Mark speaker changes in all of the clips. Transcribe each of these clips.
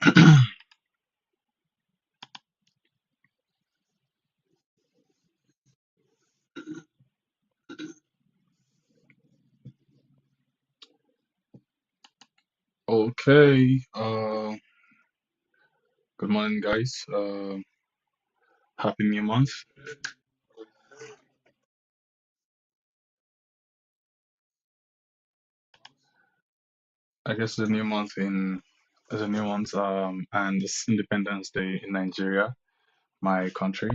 Speaker 1: Okay. Good morning, guys. Happy New Month. I guess the new month in the new month and it's Independence Day in Nigeria, my country.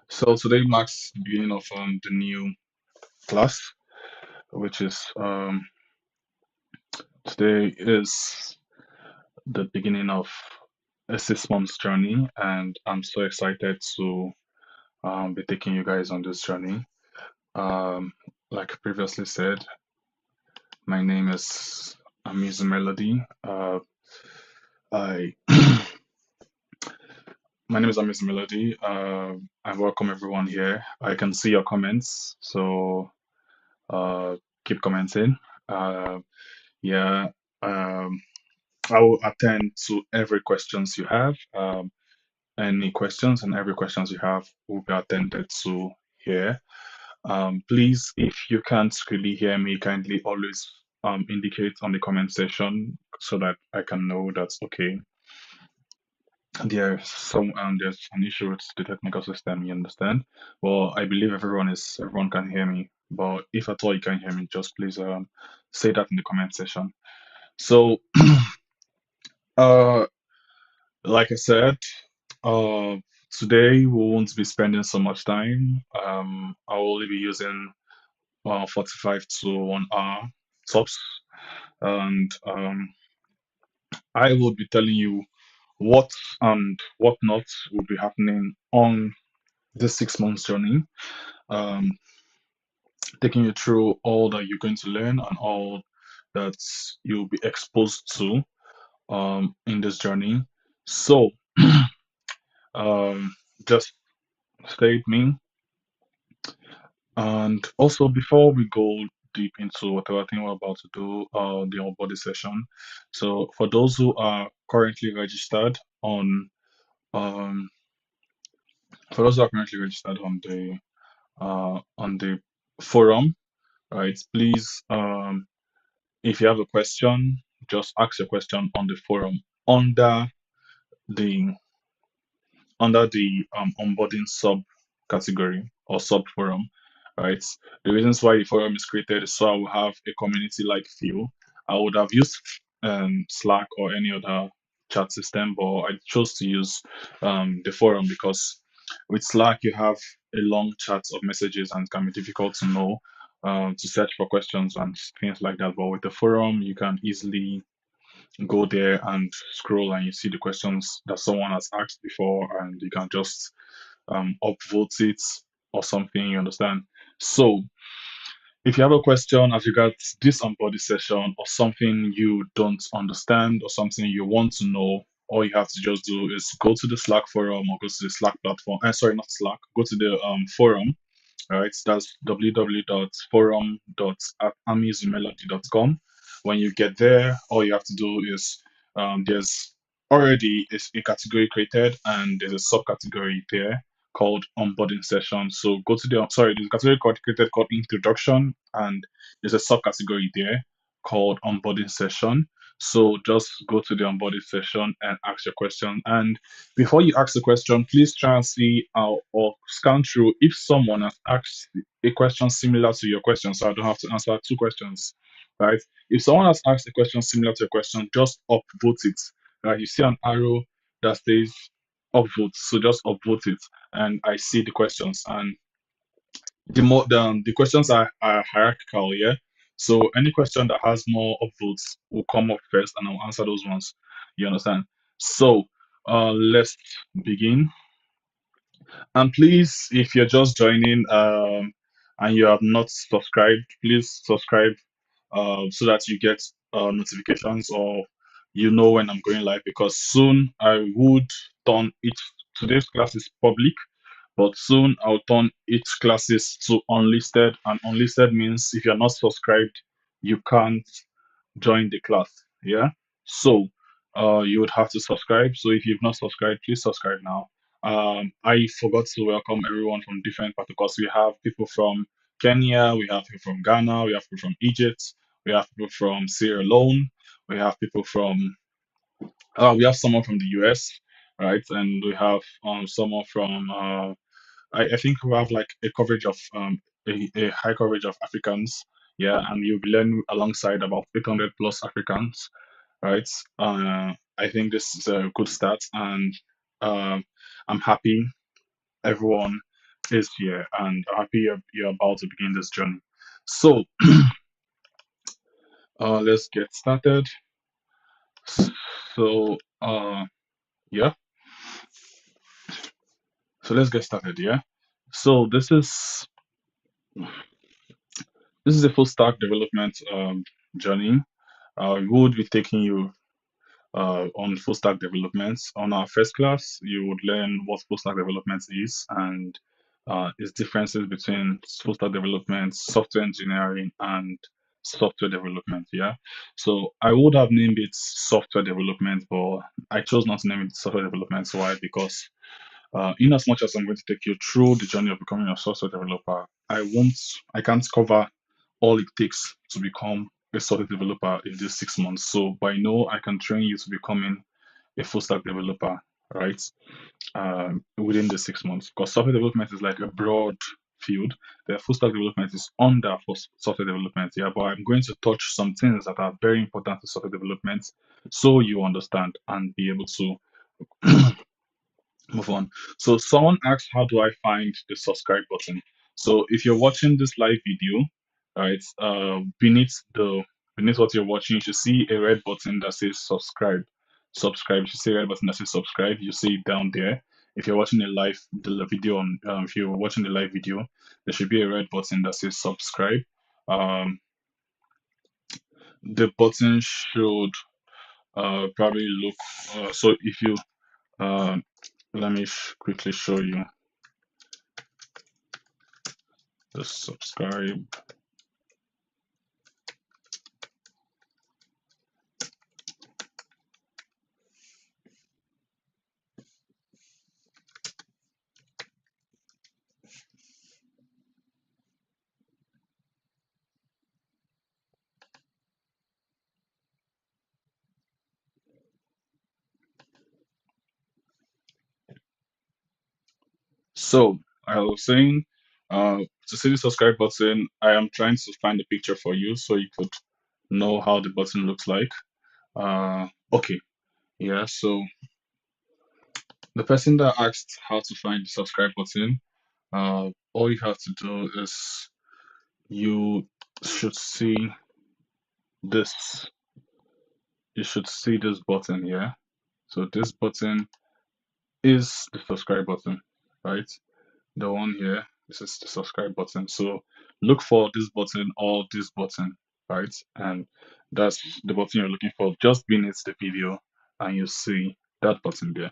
Speaker 1: So today marks the beginning of the new class, which is today is the beginning of a 6 months journey, and I'm so excited to be taking you guys on this journey. Um, like previously said, my name is Amizu Melody. I My name is Amizu Melody. I welcome everyone here. I can see your comments, so uh, keep commenting. Uh, yeah, um, I will attend to every questions you have. Any questions and every questions you have will be attended to here. Please, if you can't really hear me, kindly always indicate on the comment section so that I can know that's okay. There's an issue with the technical system, you understand? Well, I believe everyone can hear me. But if at all you can hear me, just please say that in the comment section. So uh like I said, uh today we won't be spending so much time. I'll only be using 45 to 1 hour tops, and I will be telling you what and what not will be happening on this 6 months journey, um, taking you through all that you're going to learn and all that you'll be exposed to in this journey. So, um, just stay with me. And also, before we go deep into whatever thing we're about to do, the onboarding session. So, for those who are currently registered um, on the forum, right? Please, if you have a question, just ask your question on the forum the under the onboarding sub category or sub forum, right? The reasons why the forum is created is so I will have a community like feel. I would have used Slack or any other chat system, but I chose to use the forum because with Slack you have a long chat of messages and it can be difficult to know to search for questions and things like that. But with the forum, you can easily go there and scroll and you see the questions that someone has asked before and you can just upvote it or something, you understand? So if you have a question as regards this onboarding session or something you don't understand or something you want to know, all you have to just do is go to the Slack forum or go to the Slack platform. Sorry, not Slack. Go to the forum. All right, that's www.forum.amizumelody.com. When you get there, all you have to do is there's already is a category created and there's a subcategory there called onboarding session. So go to there's a category created called introduction and there's a subcategory there called onboarding session. So just go to the onboarding session and ask your question. And before you ask the question, please try and see or scan through if someone has asked a question similar to your question, so I don't have to answer two questions, right? If someone has asked a question similar to your question, just upvote it, right? You see an arrow that says upvote, so just upvote it, and I see the questions, and the questions are hierarchical, yeah. So any question that has more upvotes will come up first, and I'll answer those ones. You understand? So let's begin. And please, if you're just joining and you have not subscribed, please subscribe so that you get notifications or you know when I'm going live because soon I would turn each today's class is public, but soon I'll turn each classes to unlisted, and unlisted means if you're not subscribed, you can't join the class. Yeah. So you would have to subscribe. So if you've not subscribed, please subscribe now. I forgot to welcome everyone from different parts because we have people from Kenya, we have people from Ghana, we have people from Egypt, we have people from Sierra Leone, we have people from we have someone from the US, right? And we have someone from I think we have like a coverage of a high coverage of Africans, yeah, and you'll be learning alongside about 800 plus Africans, right? I think this is a good start, and um, I'm happy everyone is here, and I'm happy you're about to begin this journey. So let's get started. So yeah, so let's get started. Yeah. So this is a full stack development journey. We would be taking you on full stack development. On our first class, you would learn what full stack development is and its differences between full stack development, software engineering, and software development. Yeah. So I would have named it software development, but I chose not to name it software development. Why? Because in as much as I'm going to take you through the journey of becoming a software developer, I can't cover all it takes to become a software developer in these 6 months. So by now, I can train you to becoming a full stack developer, right? Within the 6 months, because software development is like a broad field. The full stack development is under for software development, yeah. But I'm going to touch some things that are very important to software development, so you understand and be able to move on. So someone asked, how do I find the subscribe button? So if you're watching this live video, right, beneath what you're watching, you should see a red button that says subscribe. Subscribe. You should see a red button that says subscribe. You see it down there. If you're watching the video on, if you're watching the live video, there should be a red button that says subscribe. Um, the button should probably look. So if you uh, let me quickly show you the subscribe. So I was saying, to see the subscribe button, I am trying to find a picture for you so you could know how the button looks like. Okay, yeah. So the person that asked how to find the subscribe button, all you have to do is you should see this. You should see this button here. So this button is the subscribe button, right? The one here, this is the subscribe button. So look for this button or this button, right? And that's the button you're looking for just beneath the video, and you see that button there.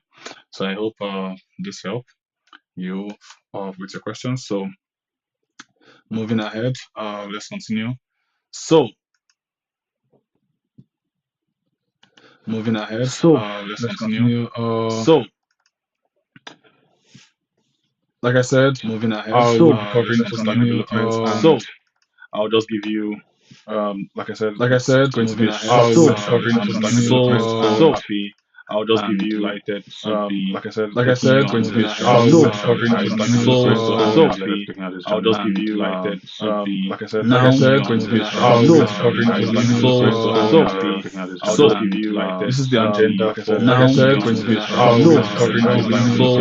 Speaker 1: So I hope this helped you with your questions. So moving ahead, let's continue. So moving ahead, let's continue. So like I said, moving ahead, I will be covering full stack development, and I'll just give you, like I said, going to be a short session, and I'm so happy. I'll just give you, delighted to be, like I said, going to be a short session. I'm so happy. I'll just give you, delighted to be, like I said, going to be a short session. I'm so happy. I'll just give you, this is the agenda for, like I said, going to be a short session. I'm so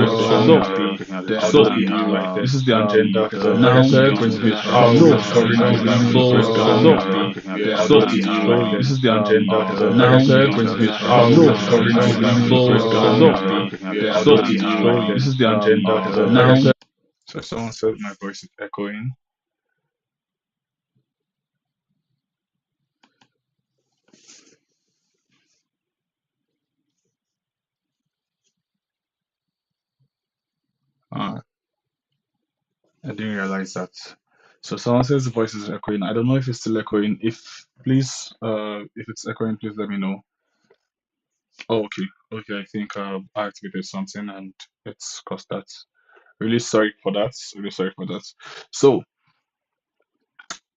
Speaker 1: happy. I'll just give you, this is the agenda for, like I said, going to be a short session. I'm so happy. I'll just give you, this is the agenda for, like I said, going to be a short session. I'm so happy. I'll just give you, this is the agenda for, like I said. So someone said my voice is echoing. Uh, I didn't realize that. So someone says the voice is echoing. I don't know if it's still echoing. If it's echoing, please let me know. Oh, okay. Okay, I think I activated something and it's caused that. Really sorry for that. Really sorry for that. So,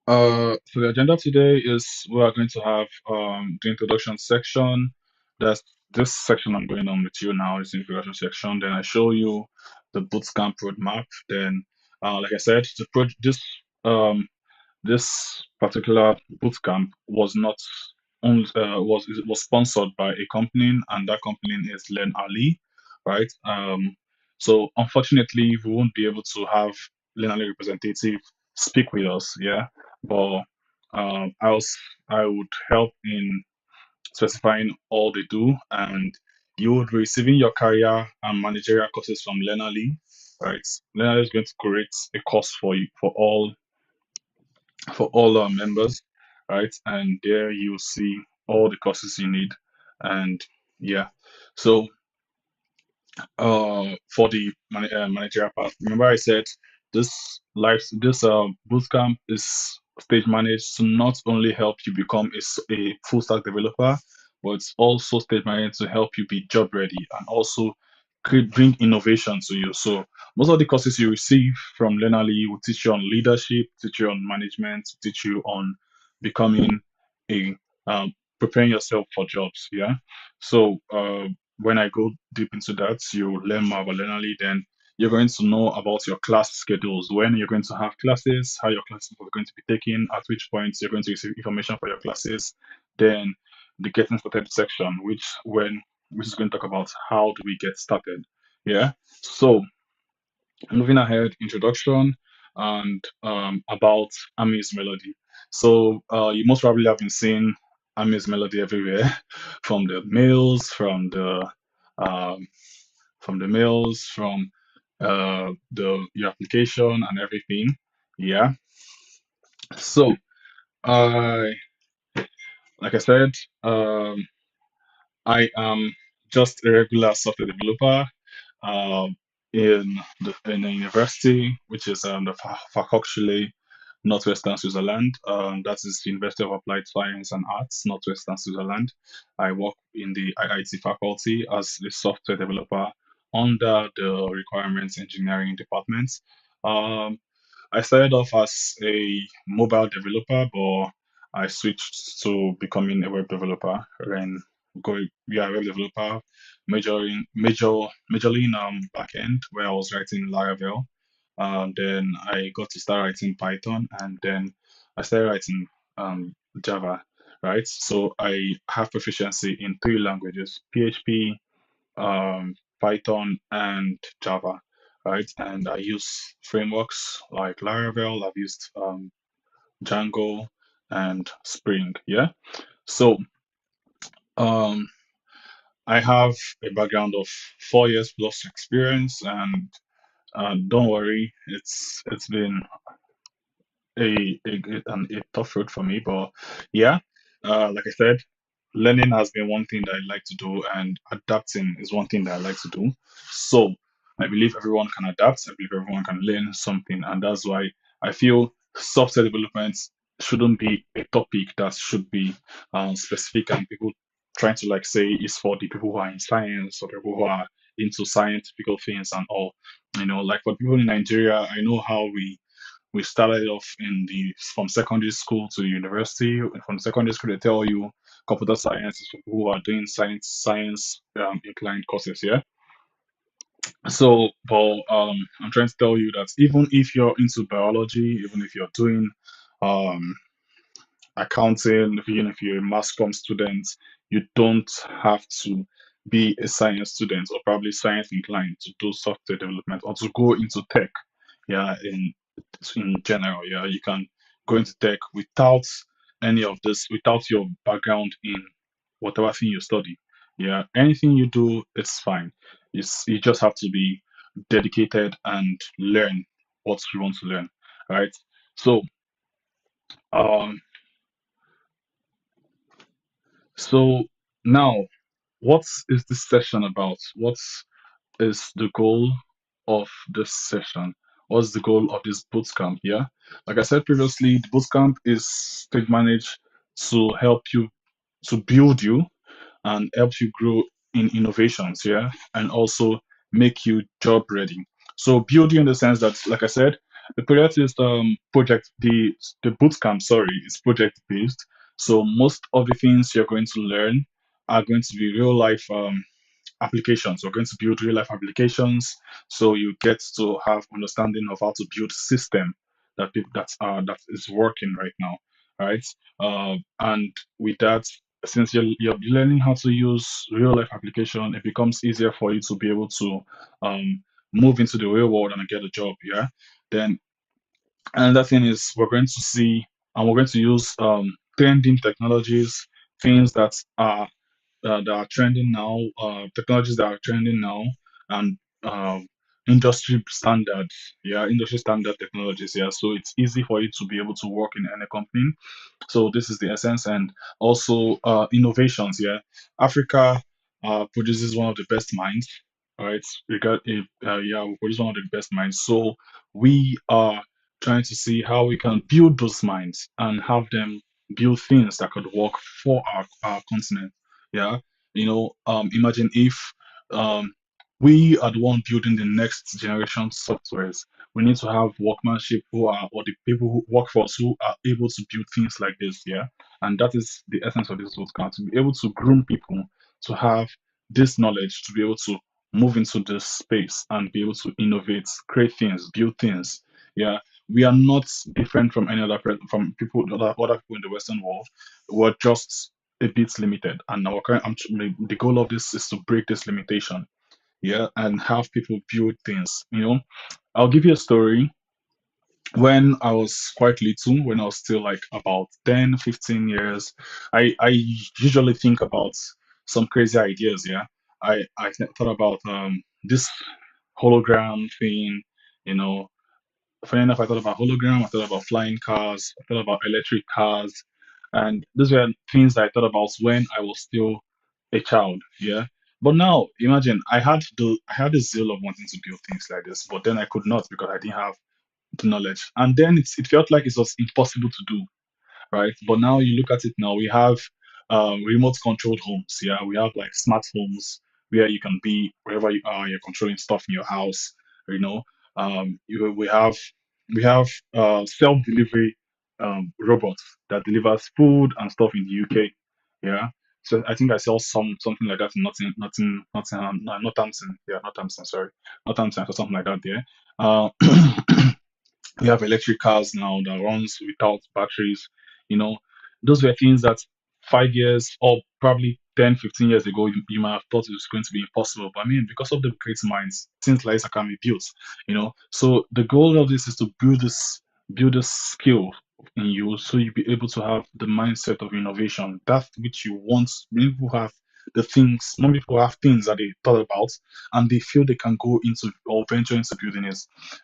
Speaker 1: so the agenda today is we are going to have the introduction section. That's this section I'm going on with you now is the introduction section. Then I show you the bootcamp roadmap. Then, like I said, this particular bootcamp was not only was sponsored by a company, and that company is Len Ali, right? So unfortunately, we won't be able to have Len Ali representative speak with us, yeah. But I was I would help in specifying all they do, and you would be receiving your career and managerial courses from Len Ali, right? Len Ali is going to create a course for you for all our members, right? And there you'll see all the courses you need. And yeah, so for the managerial part, remember I said this bootcamp is stage managed to not only help you become a full stack developer, but it's also stage managed to help you be job ready and also bring innovation to you. So most of the courses you receive from Lenali will teach you on leadership, teach you on management, teach you on becoming a preparing yourself for jobs. Yeah. So when I go deep into that, you learn more about Lenali. Then you're going to know about your class schedules, when you're going to have classes, how your classes are going to be taken, at which points you're going to receive information for your classes. Then the getting started section, which is going to talk about how do we get started. Yeah. So moving ahead, introduction and about Ami's melody. So you most probably have been seeing Ami's melody everywhere, from the mails, um, from the your application and everything. Yeah. So I like I said, um, I am just a regular software developer um, in a university, which is the Fachhochschule Northwestern Switzerland. That is the University of Applied Science and Arts, Northwestern Switzerland. I work in the IIT faculty as a software developer under the requirements engineering department. Um, I started off as a mobile developer, but I switched to becoming a web developer and going yeah, web developer, majorly in backend where I was writing Laravel. Then I got to start writing Python, and then I started writing Java. Right, so I have proficiency in three languages: PHP, Python, and Java, right? And I use frameworks like Laravel, I've used Django and Spring, yeah? So um, I have a background of 4 years plus experience, and don't worry, it's been a tough road for me, but yeah, like I said, learning has been one thing that I like to do, and adapting is one thing that I like to do. So I believe everyone can adapt. I believe everyone can learn something, and that's why I feel software development shouldn't be a topic that should be specific and people trying to like say is for the people who are in science or people who are into scientific things and all. Like for people in Nigeria, I know how we started off in the from secondary school to university. From secondary school, they tell you computer science is for people who are doing science inclined courses. Yeah. So, but I'm trying to tell you that even if you're into biology, even if you're doing um, accounting, even if you're a mass comm student, you don't have to be a science student or probably science inclined to do software development or to go into tech. Yeah, in general, yeah, you can go into tech without any of this, without your background in whatever thing you study. Yeah, anything you do is fine. You just have to be dedicated and learn what you want to learn, right? So, um, so now, what is this session about? What is the goal of this session? what's the goal of this bootcamp? Yeah, like I said previously, the bootcamp is stage managed to help you, to build you and help you grow in innovations, yeah, and also make you job ready. So build you in the sense that, like I said, the project is project the bootcamp, sorry, is project based. So most of the things you're going to learn are going to be real life applications. We're going to build real life applications, so you get to have understanding of how to build system that that is working right now, right? And with that, since you're learning how to use real life application, it becomes easier for you to be able to move into the real world and get a job. Yeah. Then another thing is we're going to see and we're going to use trending technologies, things that are trending now, technologies that are trending now, and um, industry standards. Yeah, industry standard technologies. Yeah, so it's easy for you to be able to work in any company. So this is the essence, and also innovations. Yeah, Africa produces one of the best minds. All right, yeah, we produce one of the best minds. So we are trying to see how we can build those minds and have them build things that could work for our continent. Yeah, imagine if um, we are the one building the next generation softwares. We need to have workmanship or the people who work for us who are able to build things like this. Yeah, and that is the essence of this podcast, to be able to groom people to have this knowledge, to be able to move into this space and be able to innovate, create things, build things. Yeah, we are not different from any from people, other people in the Western world. We're just a bit limited, and the goal of this is to break this limitation. Yeah, and have people build things. I'll give you a story. When I was quite little, when I was still like about 10, 15 years, I usually think about some crazy ideas. Yeah, thought about this hologram thing. You know, funny enough, I thought about hologram, I thought about flying cars, I thought about electric cars, and those were things that I thought about when I was still a child. Yeah. But now imagine I had the zeal of wanting to build things like this, but then I could not because I didn't have the knowledge. And then it felt like it was impossible to do, right? But now you look at it now, we have remote controlled homes. Yeah, we have like smart homes where you can be wherever you are. You're controlling stuff in your house. You know, we have self delivery robots that delivers food and stuff in the UK. Yeah. So I think I saw something like that in Northampton. Yeah, Northampton. Sorry, Northampton or something like that. There. Uh, we have electric cars now that runs without batteries. you know those were things that 5 years or probably 10, 15 years ago you might have thought it was going to be impossible, but I mean, because of the great minds, things like that can be built. So the goal of this is to build this skill in you, so you'll be able to have the mindset of innovation, that which you want. Many people have the things, many people have things that they thought about and they feel they can go into or venture into building it,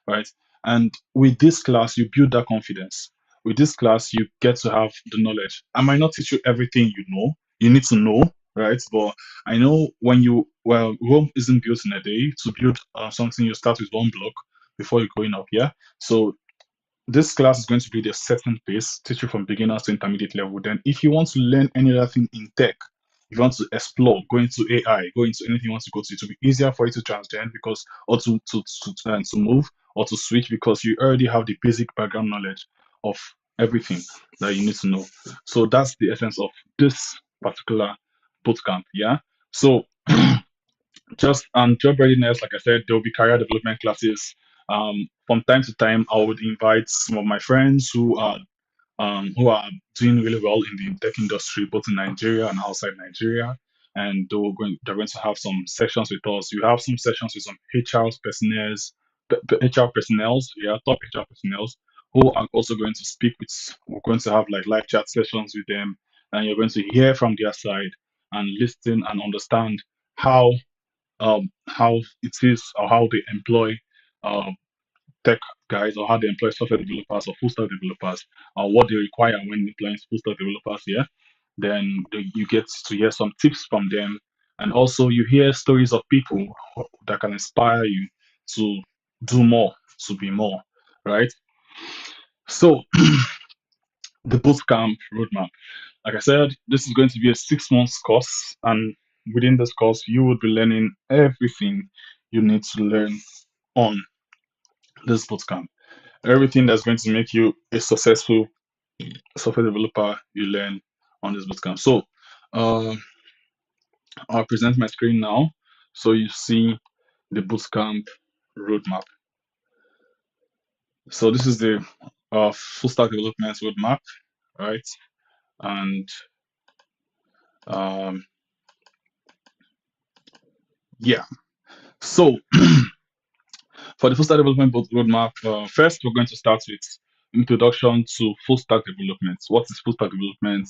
Speaker 1: right? And with this class, you build that confidence. With this class, you get to have the knowledge. I might not teach you everything you need to know, right? But I know Rome isn't built in a day. To build something, you start with one block before you're going up, yeah? So this class is going to be the certain pace, teach you from beginners to intermediate level. Then, if you want to learn any other thing in tech, if you want to explore, go into AI, go into anything you want to go to, it will be easier for you to transcend because, or to move or to switch, because you already have the basic background knowledge of everything that you need to know. So that's the essence of this particular bootcamp. Yeah. So just job readiness, like I said, there will be career development classes. From time to time, I would invite some of my friends who are doing really well in the tech industry, both in Nigeria and outside Nigeria. And they're going to have some sessions with us. You have some sessions with some HR personnel, yeah, top HR personnel, who are also going to speak with. We're going to have like live chat sessions with them, and you're going to hear from their side and listen and understand how how it is, or how they employ um, tech guys, or how they employ software developers or full stack developers, or what they require when employing full stack developers. Yeah, then you get to hear some tips from them, and also you hear stories of people that can inspire you to do more. to be more, right? So the bootcamp roadmap. Like I said, this is going to be a 6 month course, and within this course, you will be learning everything you need to learn on this bootcamp. Everything that's going to make you a successful software developer, you learn on this bootcamp. So, uh, I'll present my screen now. So you see the bootcamp roadmap. So this is the full stack development roadmap, right? And um, yeah, so for the full stack development roadmap, first we're going to start with introduction to full stack development. What is full stack development?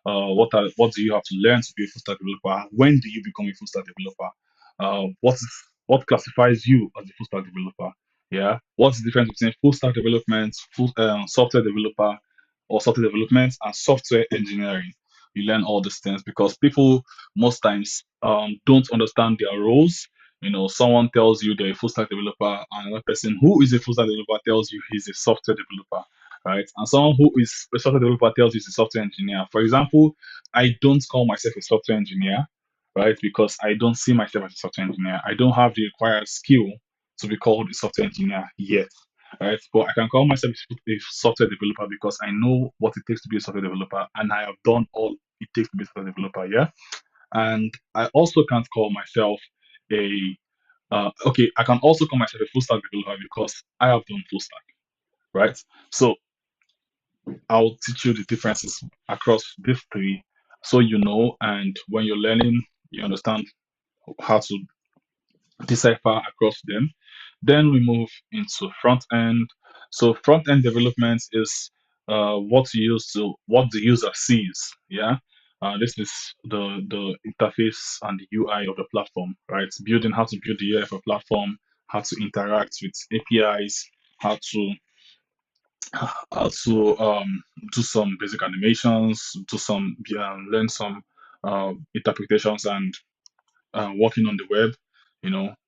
Speaker 1: What do you have to learn to be a full stack developer? When do you become a full stack developer? What classifies you as a full stack developer? Yeah. What's the difference between full stack development, full software developer, or software development and software engineering? You learn all these things because people most times don't understand their roles. Someone tells you they're a full stack developer, and another person who is a full stack developer tells you he's a software developer, right? And someone who is a software developer tells you he's a software engineer. For example, I don't call myself a software engineer, right? Because I don't see myself as a software engineer. I don't have the required skill to be called a software engineer yet, right? But I can call myself a software developer because I know what it takes to be a software developer, and I have done all it takes to be a software developer. Yeah, and I also can't call myself a okay, I can also call myself a full stack developer because I have done full stack, right? So I'll teach you the differences across these three so you know, and when you're learning, you understand how to decipher across them. Then we move into front end. So front end development is what the user sees. Yeah, this is the interface and the UI of the platform, right? Building how to build the UI of a platform, how to interact with APIs, how to do some basic animations, do some learn some interpretations and working on the web,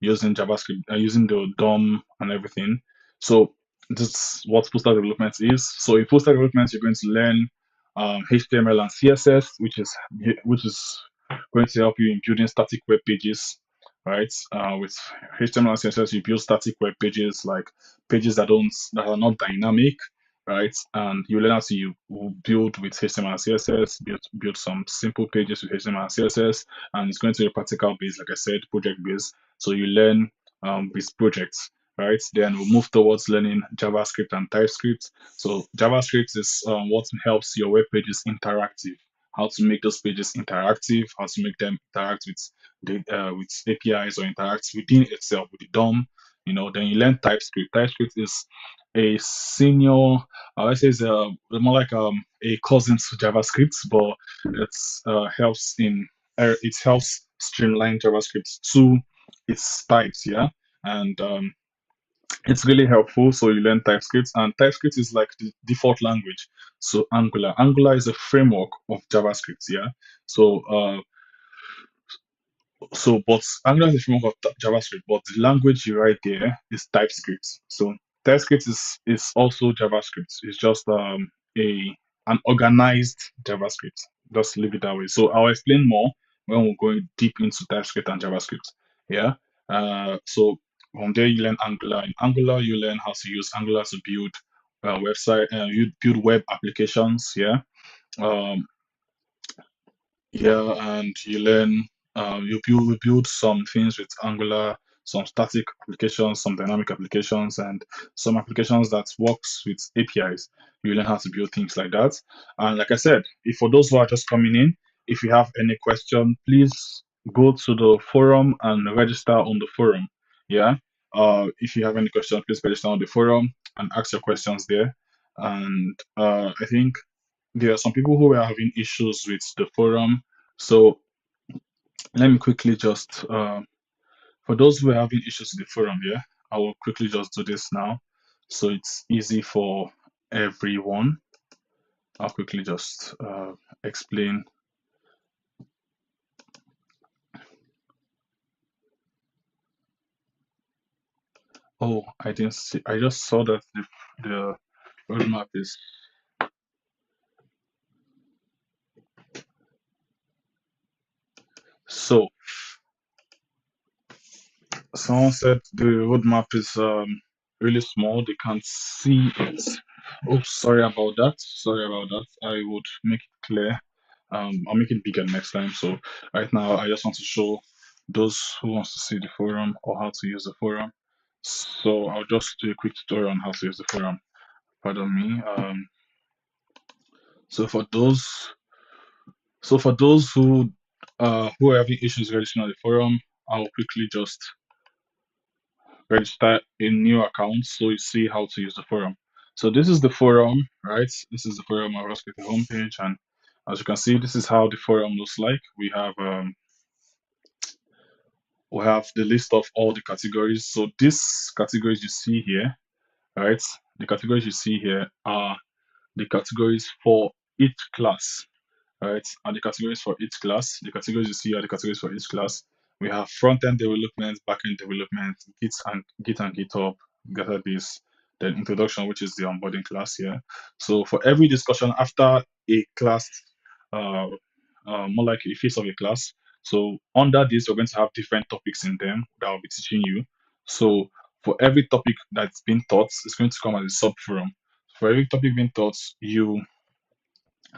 Speaker 1: using JavaScript, using the DOM and everything. So this is what full stack development is. So in full stack development, you're going to learn HTML and CSS, which is going to help you in building static web pages, right? With HTML and CSS, you build static web pages like pages that are not dynamic, right? And you learn how to build with HTML and CSS, build some simple pages with HTML and CSS, and it's going to be practical based, like I said, project based. So you learn with projects, right? Then we'll move towards learning JavaScript and TypeScript. So JavaScript is what helps your web pages interactive. How to make those pages interactive, how to make them interact with APIs or interact within itself with the DOM. Then you learn TypeScript. TypeScript is a senior, I would say, it's more like a cousin to JavaScript, but it helps streamline JavaScript to its types, yeah, and it's really helpful. So you learn TypeScript, and TypeScript is like the default language. So Angular is a framework of JavaScript, yeah. So, but Angular is a framework of JavaScript, but the language you write there is TypeScript. So TypeScript is also JavaScript. It's just a an organized JavaScript. Just leave it that way. So I'll explain more when we're going deep into TypeScript and JavaScript. Yeah. So from there you learn Angular. In Angular you learn how to use Angular to build you build web applications. Yeah. Um, yeah, and you build some things with Angular, some static applications, some dynamic applications, and some applications that works with APIs. You learn how to build things like that. And like I said, if for those who are just coming in, if you have any question, please go to the forum and register on the forum. Yeah. If you have any question, please register on the forum and ask your questions there. And I think there are some people who are having issues with the forum. So let me quickly just, for those who are having issues with the forum here, I will quickly just do this now. So it's easy for everyone. I'll quickly just explain. Oh, I didn't see. I just saw that the roadmap is. So someone said the roadmap is really small. They can't see it. Oh, sorry about that. Sorry about that. I would make it clear. I'll make it bigger next time. So right now, I just want to show those who wants to see the forum or how to use the forum. So I'll just do a quick tutorial on how to use the forum. Pardon me. So for those, so for those who are having issues registering on the forum, I'll quickly just register a new account so you see how to use the forum. So this is the forum, right? This is the forum. I'll just click the homepage, and as you can see, this is how the forum looks like. We have the list of all the categories. So these categories you see here, right? The categories you see here are the categories for each class, right? And the categories for each class, the categories you see are the categories for each class. We have front-end development, back-end development, Git and GitHub, database, then introduction, which is the onboarding class here. So for every discussion after a class, uh, more like a phase of a class. So under this, we're going to have different topics in them that I'll be teaching you. So for every topic that's being taught, it's going to come as a sub forum. For every topic being taught, you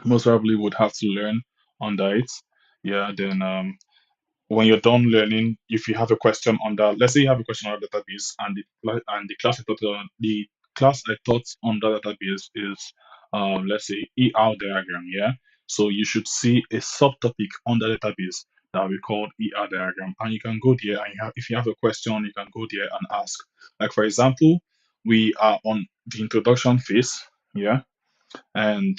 Speaker 1: most probably would have to learn under it. Yeah, then when you're done learning, if you have a question on that, let's say you have a question on a database, and the class I taught on that database is let's say ER diagram. Yeah, so you should see a subtopic on the database that we called ER diagram, and you can go there and if you have a question, you can go there and ask. Like for example, we are on the introduction phase. Yeah, and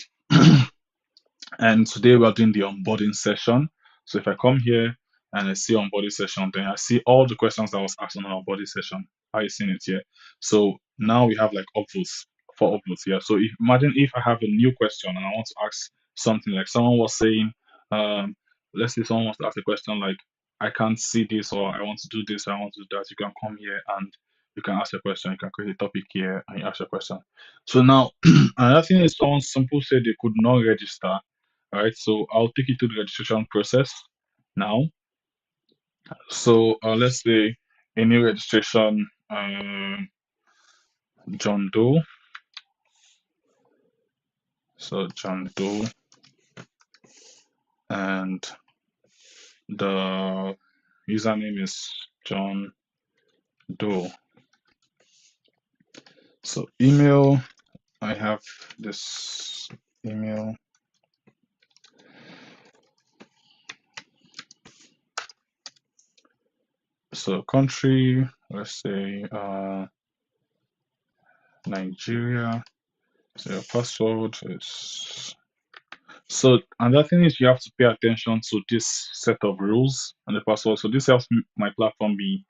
Speaker 1: and today we are doing the onboarding session. So if I come here and I see onboarding session, then I see all the questions that was asked on our onboarding session. Are you seeing it here? So now we have like upvotes, for upvotes here. So imagine if I have a new question and I want to ask something, like someone was saying, um, let's say someone wants to ask a question like, I can't see this, or I want to do this, or I want to do that. You can come here and you can ask a question. You can create a topic here and you ask a question. So now another thing is, someone simple said they could not register. All right, so I'll take you to the registration process now. So let's say a new registration, John Doe. So John Doe, and the username is John Doe. So email, I have this email. So country, let's say Nigeria. So your password is. So another thing is, you have to pay attention to this set of rules and the password. So this helps my platform be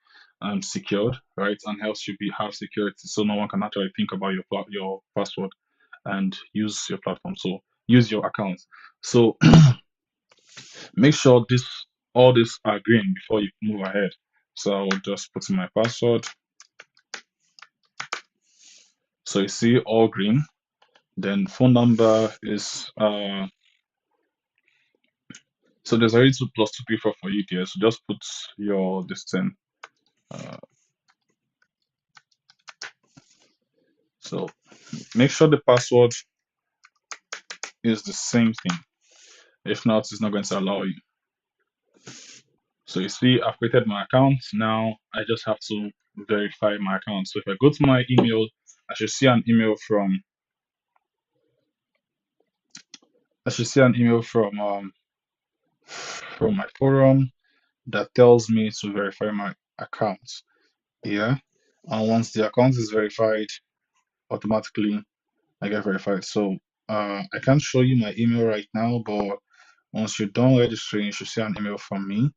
Speaker 1: secured, right, and helps you have security, so no one can actually think about your password and use your platform. So use your account. So make sure all this are green before you move ahead. So I will just put in my password. So you see all green. Then phone number is so there's already 2 + 2 = 4 for you there. So just put your distance. Uh, so make sure the password is the same thing. If not, it's not going to allow you. So you see, I've created my account. Now I just have to verify my account. So if I go to my email, I should see an email from from my forum that tells me to verify my account. Yeah. And once the account is verified, automatically I get verified. So I can't show you my email right now, but once you're done registering, you should see an email from me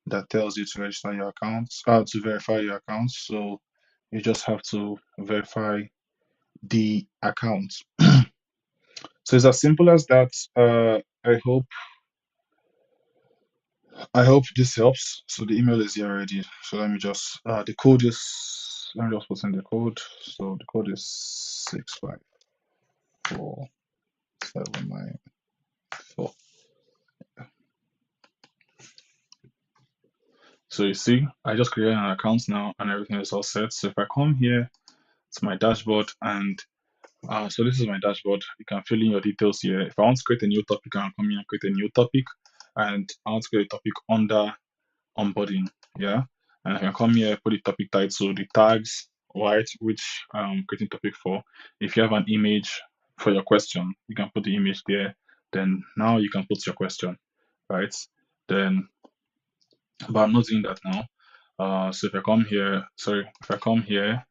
Speaker 1: that tells you to register your accounts, to verify your accounts. So you just have to verify the account. So it's as simple as that. I hope this helps. So the email is here already. So let me just the code is let me just put in the code. So the code is 65479. So you see, I just created an account now and everything is all set. So if I come here to my dashboard and so this is my dashboard, you can fill in your details here. If I want to create a new topic, I can come here and create a new topic, and I want to create a topic under onboarding. Yeah. And I can come here, put the topic title, the tags, right, which I'm creating topic for. If you have an image for your question, you can put the image there. Then now you can put your question, right? Then, but I'm not doing that now. So if I come here, sorry, if I come here,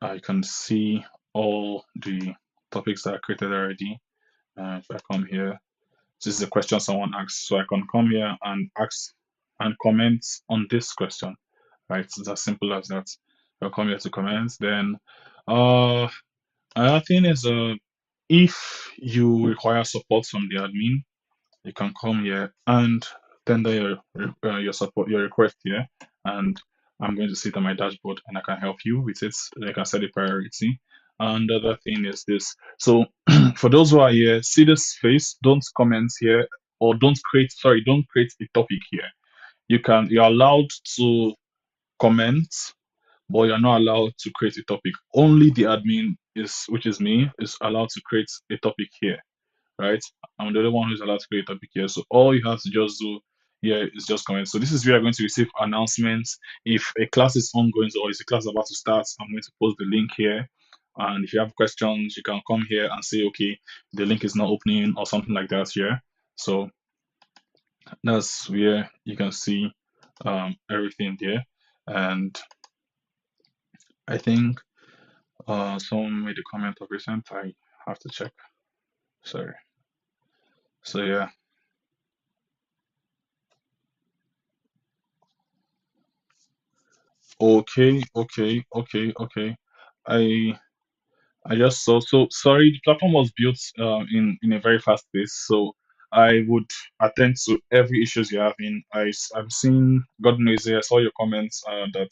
Speaker 1: I can see all the topics that are created already. If I come here, this is a question someone asked, so I can come here and ask and comment on this question, right? It's as simple as that. I'll come here to comment. Then, another thing is, if you require support from the admin, you can come here and tender your support, your request here, and I'm going to sit on my dashboard and I can help you with it. I can set a priority. And the other thing is this. So for those who are here, see this space, don't comment here or don't create a topic here. You're allowed to comment, but you're not allowed to create a topic. Only the admin which is me, is allowed to create a topic here, right? I'm the only one who's allowed to create a topic here. So all you have to just do here is just comment. So this is where you're going to receive announcements. If a class is ongoing or is a class about to start, I'm going to post the link here. And if you have questions, you can come here and say, okay, the link is not opening or something like that here. So that's where you can see everything there. And I think someone made a comment of recent. I have to check. Sorry. So yeah. Okay. I I just saw. So sorry, the platform was built in a very fast pace. So I would attend to every issues you're having. I'm seeing. God knows, I saw your comments that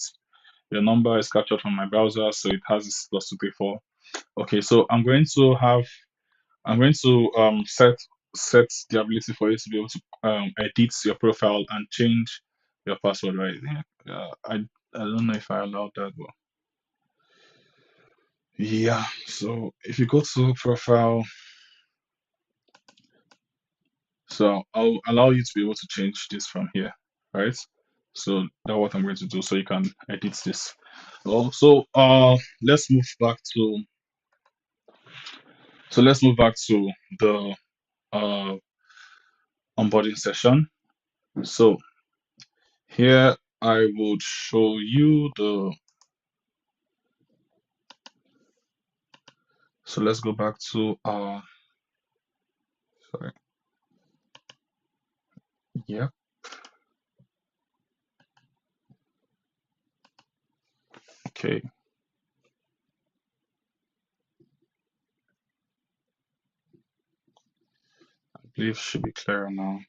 Speaker 1: your number is captured from my browser, so it has this +234. Okay, so I'm going to set the ability for you to be able to edit your profile and change your password, right? Yeah, I don't know if I allowed that, but yeah. So if you go to profile, so I'll allow you to be able to change this from here, right? So that's what I'm going to do, so you can edit this. So let's move back to the uh onboarding session. So here I would show you the. So let's go back to sorry. Yeah. Okay. I believe it should be clearer now.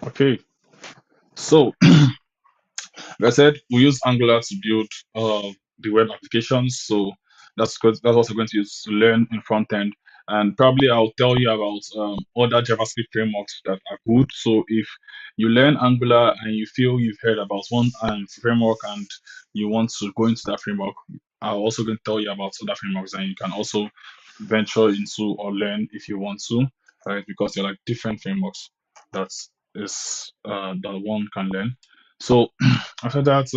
Speaker 1: Okay. So like I said, we use Angular to build the web applications. So that's what we're going to use to learn in front end. And probably I'll tell you about other JavaScript frameworks that are good. So if you learn Angular and you feel you've heard about one framework and you want to go into that framework, I'm also going to tell you about other frameworks and you can also venture into or learn if you want to, right? Because they're like different frameworks that one can learn. So after that,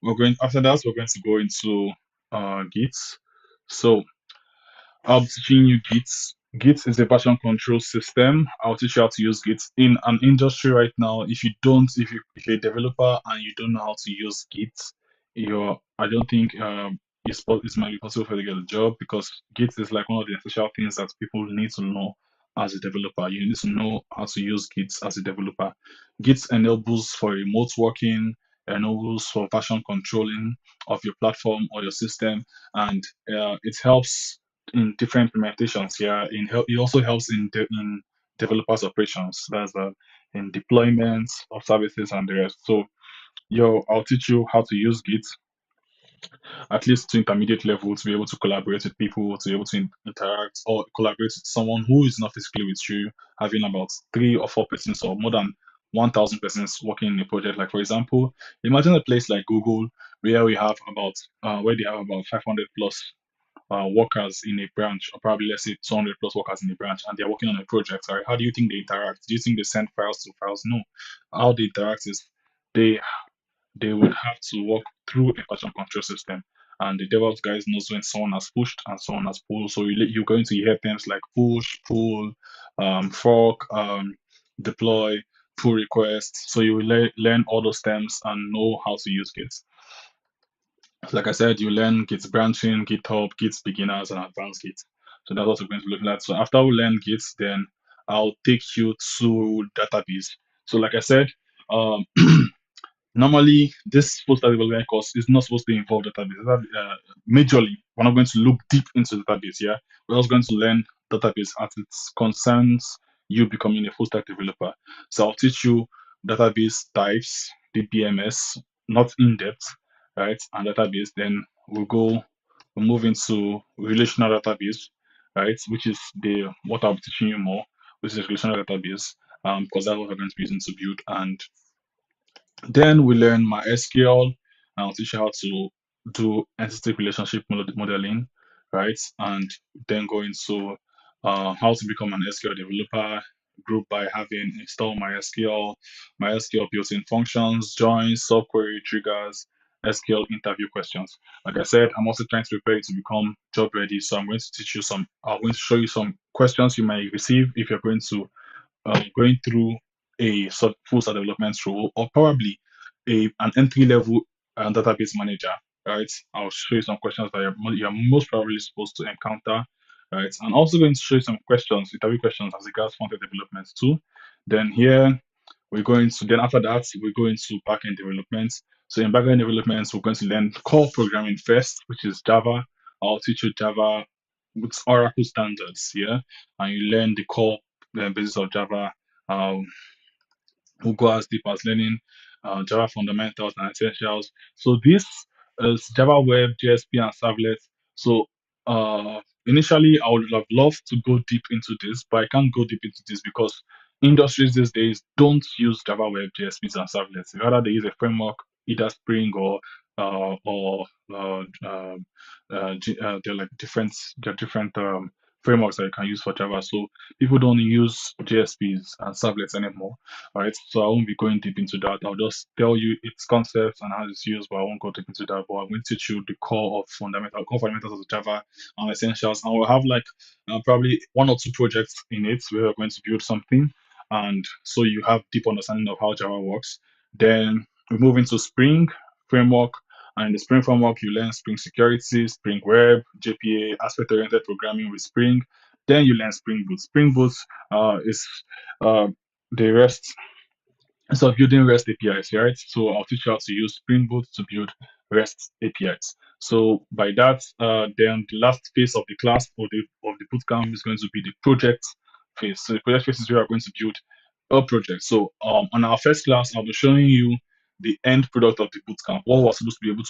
Speaker 1: we're going to go into Git. So I'll be teaching you Git. Git is a version control system. I'll teach you how to use Git in an industry right now. If you're a developer and you don't know how to use Git, I don't think it might be possible for you to get a job because Git is like one of the essential things that people need to know as a developer. You need to know how to use Git as a developer. Git enables for remote working, enables for version controlling of your platform or your system, and it helps in different implementations. Yeah, it also helps in developers operations. That's in deployment of services and the rest. So, I'll teach you how to use Git at least to intermediate level to be able to collaborate with people, to be able to interact or collaborate with someone who is not physically with you, having about 3 or 4 persons or more than 1,000 persons working in a project. Like, for example, imagine a place like Google where we have about where they have about 500 plus workers in a branch, or probably let's say 200 plus workers in a branch, and they're working on a project. Right? How do you think they interact? Do you think they send files to files? No. How they interact is they they would have to walk through a version control system. And the DevOps guys knows when someone has pushed and someone has pulled. So you're going to hear things like push, pull, fork, deploy, pull request. So you will learn all those terms and know how to use Git. Like I said, you learn Git branching, GitHub, Git beginners, and advanced Git. So that's what we're going to be looking at. So after we learn Git, then I'll take you to database. So like I said, um, normally this full stack development course is not supposed to involve database. Majorly, we're not going to look deep into database. Yeah, we're just going to learn database as it concerns you becoming a full stack developer. So I'll teach you database types, the BMS, not in depth, right? And database. Then we'll move into relational database, right? Which is the what I'll be teaching you more, which is relational database, because that's what we're going to be using to build. And then we learn MySQL, and I'll teach you how to do entity relationship modeling, right? And then go into how to become an SQL developer, group by having install MySQL, MySQL built-in functions, joins, subquery, triggers, SQL interview questions. Like I said, I'm also trying to prepare you to become job ready. So I'm going to show you some questions you might receive if you're going through a full stack development role, or probably an entry level database manager, right? I'll show you some questions that you're most probably supposed to encounter, right? And also going to show you some questions, interview questions as regards front end development too. Then here then after that we're going to backend development. So in backend development, we're going to learn core programming first, which is Java. I'll teach you Java with Oracle standards, yeah, and you learn the core basis of Java, um, who go as deep as learning Java fundamentals and essentials. So this is Java Web, JSP, and Servlet. So initially, I would have loved to go deep into this, but I can't go deep into this because industries these days don't use Java Web, JSPs, and Servlets. Rather, they use a framework, either Spring or they're different frameworks that you can use for Java. So people don't use JSPs and servlets anymore. All right, so I won't be going deep into that. I'll just tell you its concepts and how it's used, but I won't go deep into that. But I'm going to teach you the core fundamentals of Java and essentials, and we'll have like probably 1 or 2 projects in it where we're going to build something, and so you have deep understanding of how Java works. Then we move into Spring framework, and in the Spring framework, you learn Spring Security, Spring Web, JPA, aspect-oriented programming with Spring. Then you learn Spring Boot. Spring Boot is uh, the REST, so building REST APIs, right? So I'll teach you how to use Spring Boot to build REST APIs. So by that, then the last phase of the class or the bootcamp is going to be the project phase. So the project phase is where we're going to build a project. So on our first class, I'll be showing you the end product of the bootcamp, what we're supposed to be able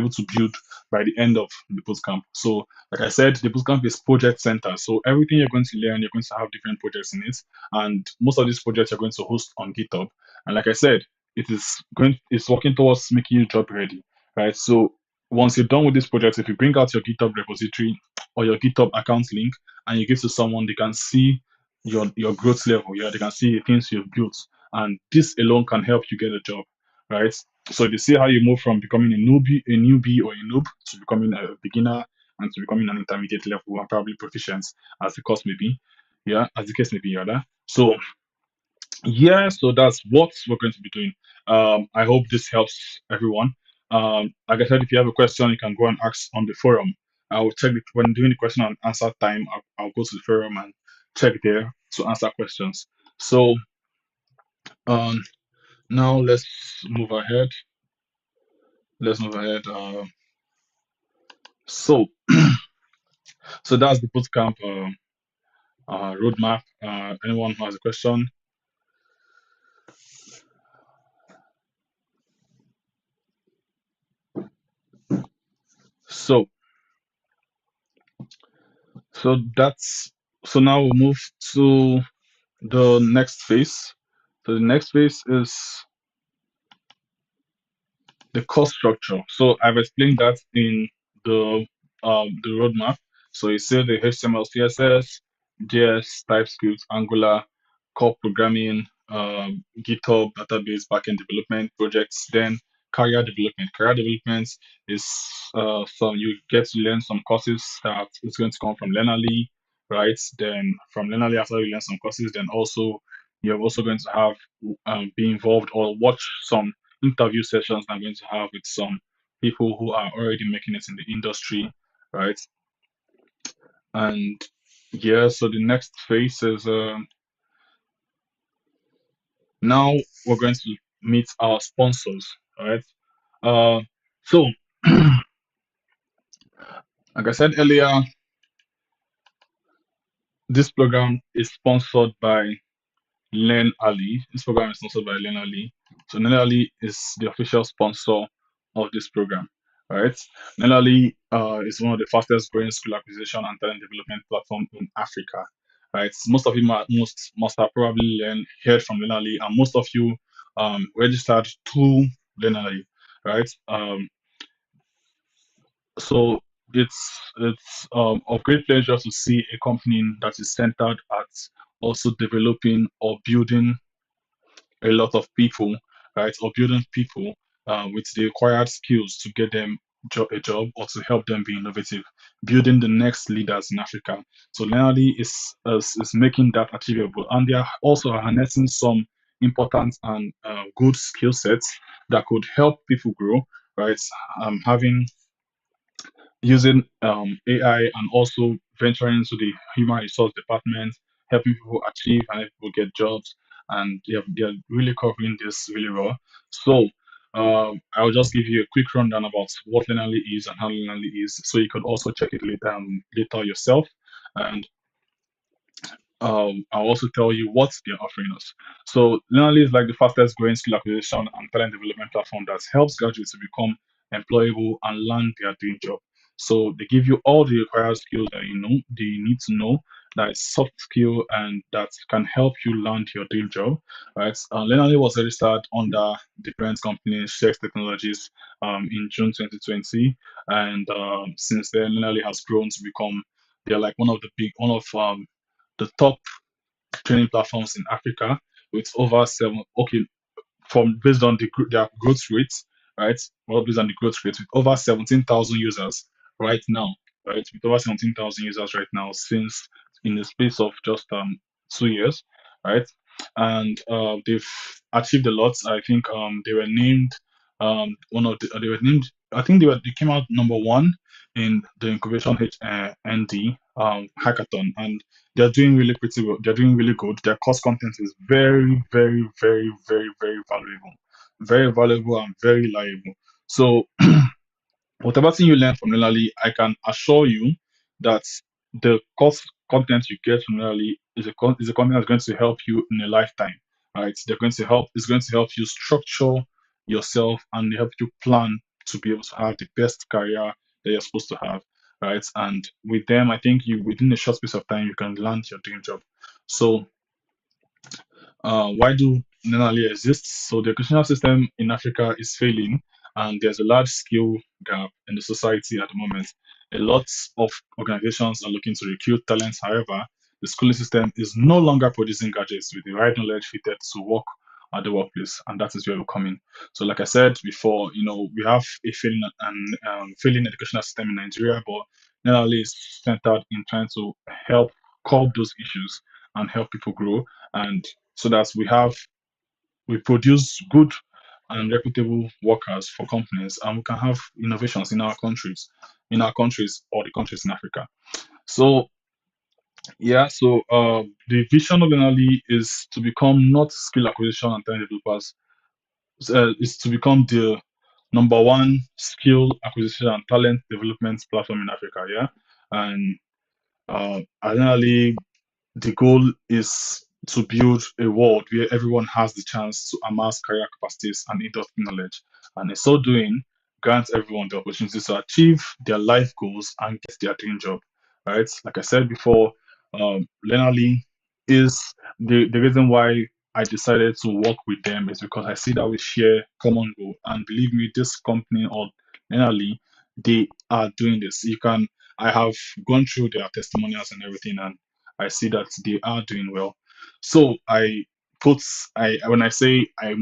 Speaker 1: to build by the end of the bootcamp. So like I said, the bootcamp is project center. So everything you're going to learn, you're going to have different projects in it, and most of these projects are going to host on GitHub. And like I said, it's working towards making you job ready, right? So once you're done with this project, if you bring out your GitHub repository or your GitHub account link and you give to someone, they can see your growth level. Yeah, they can see the things you've built, and this alone can help you get a job, right? So they see how you move from becoming a newbie or a noob to becoming a beginner and to becoming an intermediate level and probably proficient, as the course may be. Yeah, as the case may be, rather. So yeah, so that's what we're going to be doing. I hope this helps everyone. Like I said, if you have a question, you can go and ask on the forum. I will check when doing the question and answer time. I'll go to the forum and check there to answer questions. So um, now let's move ahead. Let's move ahead. So so that's the bootcamp roadmap. Anyone who has a question? So that's so now we move to the next phase. So the next phase is the course structure. So I've explained that in the roadmap. So you see the HTML, CSS, JS, TypeScript, Angular, core programming, GitHub, database, backend development projects, then career development. Career development is so you get to learn some courses that is going to come from Learnerly, right? Then from Learnerly, after you learn some courses, then also you're also going to have be involved or watch some interview sessions I'm going to have with some people who are already making it in the industry, right? And yeah, so the next phase is now we're going to meet our sponsors, right? So, like I said earlier, this program is sponsored by Learn Ali. This program is sponsored by Learn Ali. So Learn Ali is the official sponsor of this program, right? Learn Ali is one of the fastest growing skill acquisition and talent development platform in Africa, right? Most of you must have probably heard from Learn Ali, and most of you registered to Learn Ali, right? So it's of great pleasure to see a company that is centered at also developing or building a lot of people, right, or building people with the required skills to get them a job or to help them be innovative, building the next leaders in Africa. So Leonardi is making that achievable, and they are also harnessing some important and good skill sets that could help people grow, right? Having using AI and also venturing into the human resource department, helping people achieve and helping people get jobs. And they're really covering this really well. So I'll just give you a quick rundown about what Learnerly is and how Learnerly is, so you could also check it later yourself. And I'll also tell you what they're offering us. So, Learnerly is like the fastest growing skill acquisition and talent development platform that helps graduates to become employable and land their dream job. So, they give you all the required skills that you need to know, that is soft skill and that can help you land your dream job. Right? Learnerly was registered under the parent company Shex Technologies in June 2020, and since then, Learnerly has grown to become they're like one of the top training platforms in Africa with over seven. Okay, from based on their growth rates, right? Well, based on the growth rate with over 17,000 users right now, right? With over 17,000 users right now since in the space of just 2 years, right? And they've achieved a lot. I think they were named one of the they were named. I think they came out number one in the incubation ND hackathon, and they're doing really pretty well. They're doing really good. Their course content is very, very, very, very, very valuable and very reliable. So whatever thing you learn from Lally, I can assure you that the course content you get from Lally is a content that's going to help you in a lifetime. Right? They're going to help. It's going to help you structure yourself and help you plan to be able to have the best career that you're supposed to have. Right? And with them, I think you within a short space of time you can land your dream job. So why do Nenali exist? So the educational system in Africa is failing, and there's a large skill gap in the society at the moment. A lot of organizations are looking to recruit talents. However, the schooling system is no longer producing graduates with the right knowledge fitted to work at the workplace, and that is where we come in. So, like I said before, we have a failing educational system in Nigeria, but Nenali is centered in trying to help curb those issues and help people grow, and so that we produce good and reputable workers for companies, and we can have innovations in our countries or the countries in Africa. So Yeah, so the vision of Denali is to become not skill acquisition and talent developers, is to become the number one skill acquisition and talent development platform in Africa. Yeah, and Denali, the goal is to build a world where everyone has the chance to amass career capacities and industry knowledge, and in so doing, grants everyone the opportunity to achieve their life goals and get their dream job. Right? Like I said before, Lenali is the reason why I decided to work with them is because I see that we share common goal, and believe me, this company or Lenali, they are doing this. I have gone through their testimonials and everything, and I see that they are doing well. So put I when I say I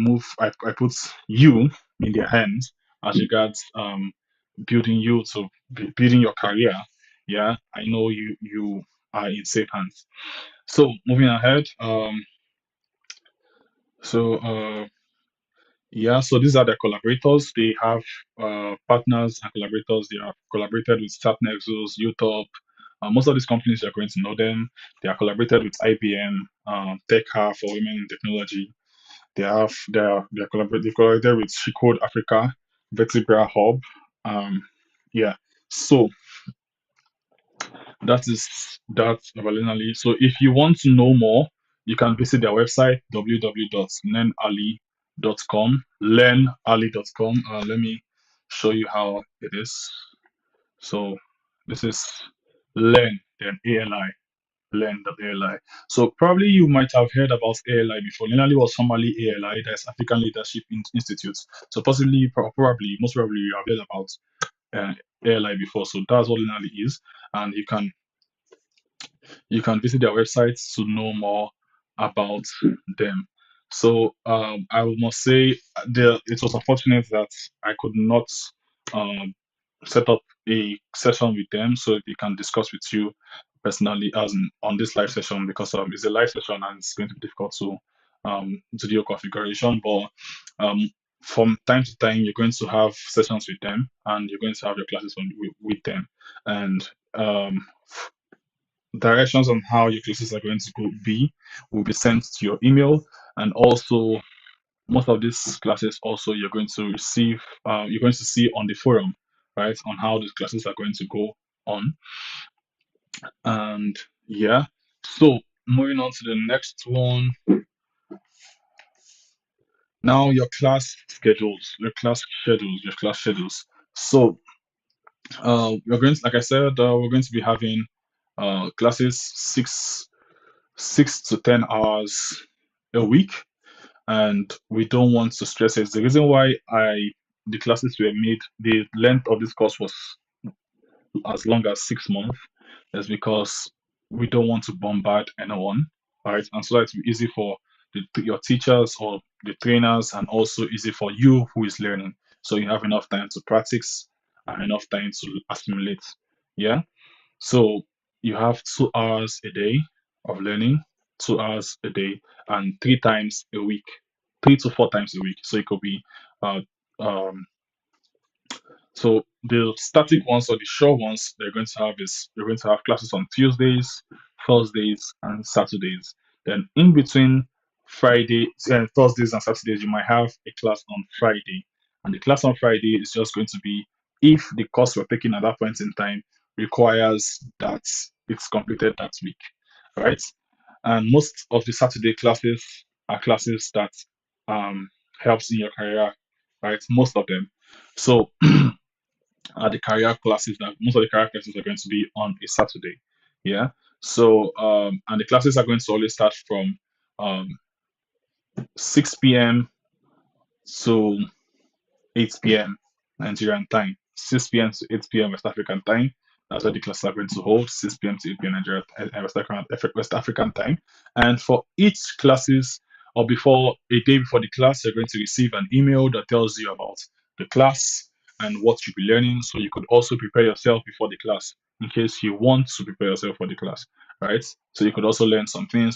Speaker 1: put you in their hands as regards building you to building your career. Yeah, I know you are in safe hands. So moving ahead, so yeah, so these are the collaborators. They have partners and collaborators. They have collaborated with Start Nexus, Utop. Most of these companies are going to know them. They are collaborated with IBM, Tech Hub for Women in Technology. They've collaborated with She Code Africa, Vertebra Hub. Um, yeah. So that is that originally. So if you want to know more, you can visit their website www.learnali.com. Learnali.com. Let me show you how it is. So this is learn then ALI. Learn.ali. So probably you might have heard about ALI before. Learnali was formerly ALI, that's African Leadership Institute. So possibly, probably, most probably you have heard about uh, ALI before. So that's what Learnali is, and you can visit their websites to know more about them. So I must say it was unfortunate that I could not um, set up a session with them so they can discuss with you personally as on this live session because it's a live session and it's going to be difficult to do the configuration. But um, from time to time, you're going to have sessions with them and you're going to have your classes with them. And um, directions on how your classes are going to be will be sent to your email, and also most of these classes also you're going to see on the forum, right, on how these classes are going to go on. And yeah, so moving on to the next one. Now your class schedules. So we're going to, like I said, we're going to be having classes 6 to 10 hours a week, and we don't want to stress it. The reason why the classes were made, the length of this course was as long as 6 months, is because we don't want to bombard anyone, right? And so that it's easy for your teachers or the trainers, and also easy for you who is learning. So you have enough time to practice and enough time to assimilate. Yeah. So you have 2 hours a day of learning, 2 hours a day, and 3 times a week, 3 to 4 times a week. So it could be, uh, um, so the static ones or the sure ones you're going to have classes on Tuesdays, Thursdays, and Saturdays. Then in between Thursdays and Saturdays, you might have a class on Friday. And the class on Friday is just going to be if the course we're taking at that point in time requires that it's completed that week, right? And most of the Saturday classes are classes that um, helps in your career, right? Most of them. So the career classes that most of the career classes are going to be on a Saturday. Yeah. So and the classes are going to always start from um 6 p.m. to 8 p.m. Nigerian time. 6 p.m. to 8 p.m. West African time. That's what the classes are going to hold. 6 p.m. to 8 p.m. Nigeria West African time. And for each classes or before a day before the class, you're going to receive an email that tells you about the class and what you'll be learning. So you could also prepare yourself before the class in case you want to prepare yourself for the class, right? So you could also learn something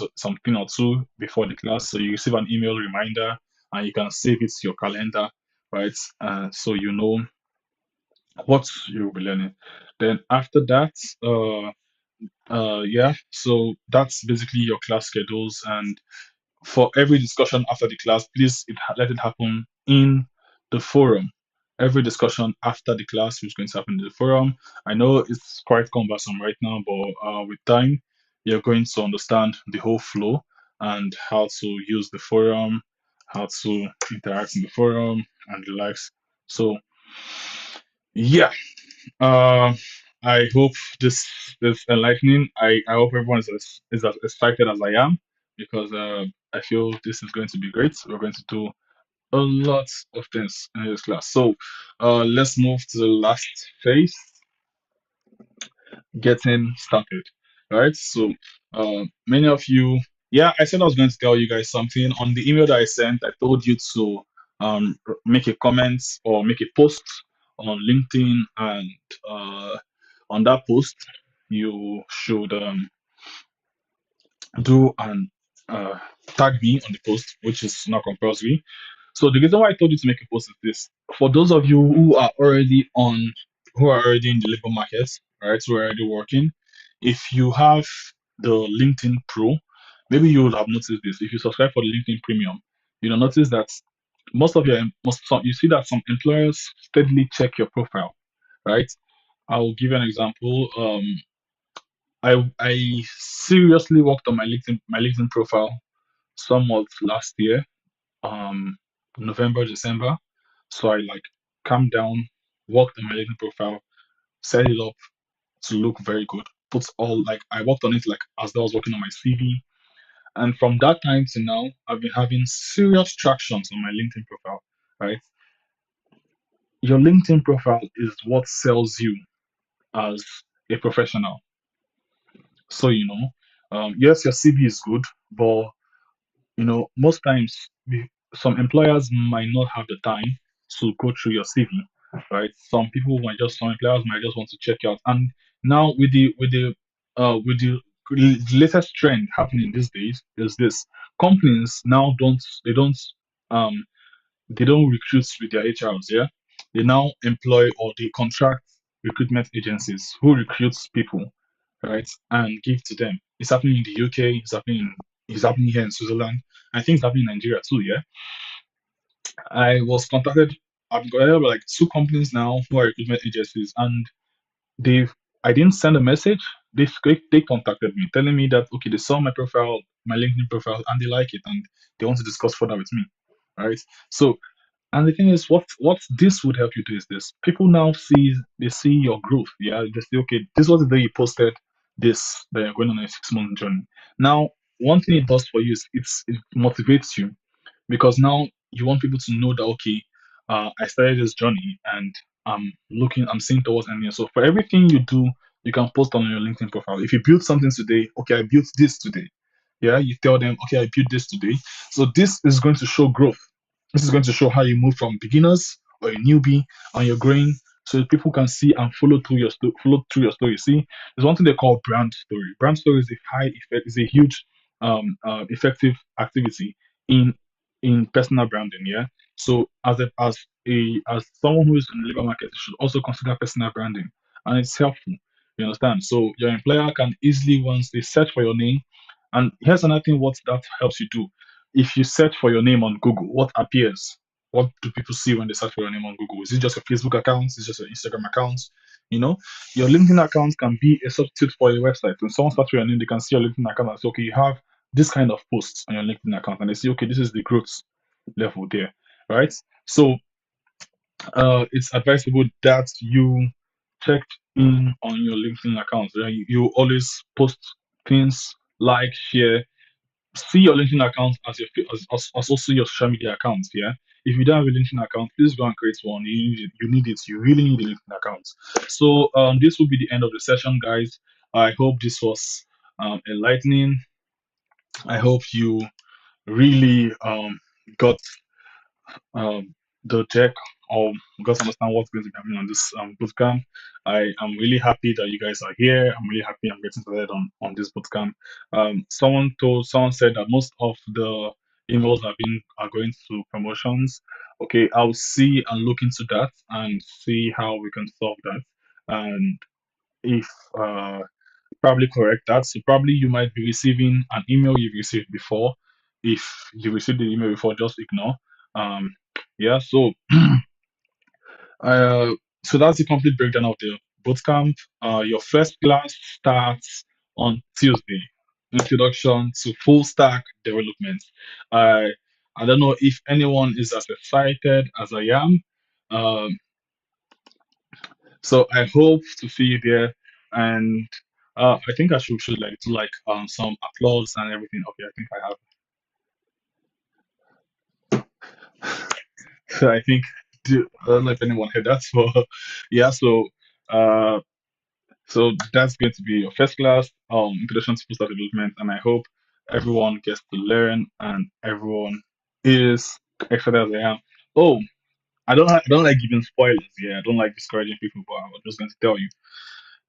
Speaker 1: or two before the class. So you receive an email reminder and you can save it to your calendar, right? So you know what you'll be learning. Then after that, Yeah, so that's basically your class schedules. And for every discussion after the class, please let it happen in the forum. Every discussion after the class is going to happen in the forum. I know it's quite cumbersome right now, but with time, you're going to understand the whole flow and how to use the forum, how to interact in the forum, and the likes. So, yeah, um, I hope this is enlightening. I hope everyone is as excited as I am because I feel this is going to be great. We're going to do a lot of things in this class. So let's move to the last phase, getting started. All right. So many of you, yeah, I said I was going to tell you guys something on the email that I sent. I told you to make a comment or make a post on LinkedIn, and on that post, you should do and tag me on the post, which is not compulsory. So the reason why I told you to make a post is this: for those of you who are already in the labor market, right, who are already working, if you have the LinkedIn Pro, maybe you will have noticed this. If you subscribe for the LinkedIn Premium, you'll notice that you see that some employers steadily check your profile, right? I will give you an example. I seriously worked on my LinkedIn profile somewhat last year, um, November, December. So I like calmed down, worked on my LinkedIn profile, set it up to look very good. Put all like I worked on it like as though I was working on my CV. And from that time to now, I've been having serious tractions on my LinkedIn profile. Right, your LinkedIn profile is what sells you as a professional. So yes, your CV is good, but most times some employers might not have the time to go through your CV, right? Some employers might just want to check you out. And now with the latest trend happening these days is this: companies now um they don't recruit with their HRs, yeah. They now employ or they contract recruitment agencies who recruits people, right, and give to them. It's happening in the UK. It's happening here in Switzerland. I think it's happening in Nigeria too. Yeah, I was contacted. I've got like two companies now who are recruitment agencies, and they've. I didn't send a message. They contacted me, telling me that okay, they saw my profile, my LinkedIn profile, and they like it, and they want to discuss further with me, right? So and the thing is, what this would help you do is this: people now see your growth. Yeah, they say, okay, this was the day you posted this that you're going on a 6 month journey. Now, one thing it does for you is it motivates you because now you want people to know that okay, I started this journey and I'm seeing towards ending. So for everything you do, you can post on your LinkedIn profile. If you build something today, okay, I built this today. Yeah, you tell them, okay, I built this today. So this is going to show growth. This is going to show how you move from beginners or a newbie and you're growing, so that people can see and follow through your story. See, there's one thing they call brand story. Brand story is a high effect, is a huge effective activity in personal branding. Yeah. So as someone who is in the labor market, you should also consider personal branding, and it's helpful. You understand? So your employer can easily, once they search for your name, and here's another thing: what that helps you do. If you search for your name on Google, what appears? What do people see when they search for your name on Google? Is it just your Facebook account? Is it just your Instagram account? You know, your LinkedIn account can be a substitute for your website. When someone searches for your name, they can see your LinkedIn account and say, okay, you have this kind of posts on your LinkedIn account, and they see, okay, this is the growth level there, right? So it's advisable that you check in on your LinkedIn account. Right? You always post things, like, share, see your LinkedIn account as as also your social media account. Yeah. If you don't have a LinkedIn account, please go and create one. You need it. You need it. You really need a LinkedIn account. So this will be the end of the session, guys. I hope this was enlightening. I hope you really got the check or got to understand what's going to be happening on this bootcamp. I am really happy that you guys are here. I'm really happy I'm getting started on this bootcamp. Someone said that most of the emails are going to promotions. Okay, I'll see and look into that and see how we can solve that. And if Probably correct that. So probably you might be receiving an email you've received before. If you received the email before, just ignore. Um, yeah. Uh, so that's the complete breakdown of the bootcamp. Your first class starts on Tuesday. Introduction to full stack development. I I don't know if anyone is as excited as I am. Um, so I hope to see you there, and I think I should like do like some applause and everything. Okay, I think I have. So I think I don't know if anyone heard that. So yeah, uh, so that's going to be your first class introduction to full stack development, and I hope everyone gets to learn and everyone is excited as I am. Oh, I don't like giving spoilers. Yeah, I don't like discouraging people, but I'm just going to tell you.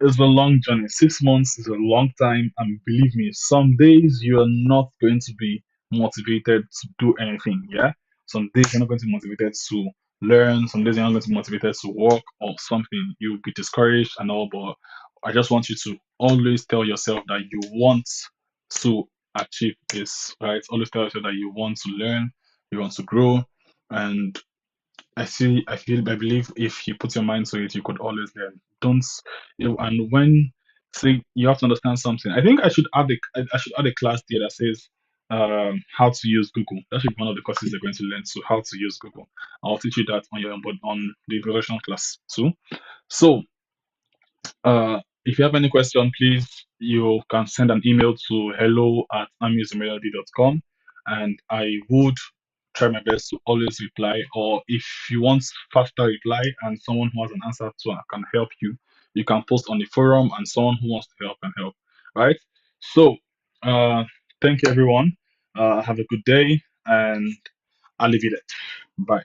Speaker 1: It's a long journey. 6 months is a long time, and believe me, some days you are not going to be motivated to do anything. Yeah, some days you're not going to be motivated to learn. Some days you're not going to be motivated to work or something. You'll be discouraged and all. But I just want you to always tell yourself that you want to achieve this. Right? Always tell yourself that you want to learn, you want to grow, and I believe if you put your mind to it, you could always learn. Don't, and when, say, you have to understand something. I think I should add a class there that says, how to use Google. That should be one of the courses they're going to learn. So how to use Google. I'll teach you that on the introduction class too. So, if you have any question, please, you can send an email to hello@amusemelody.com, and I would try my best to always reply. Or if you want faster reply and someone who has an answer to can help you, you can post on the forum, and someone who wants to help can help. Right? So, uh, thank you, everyone. Have a good day, and I'll leave it at. Bye.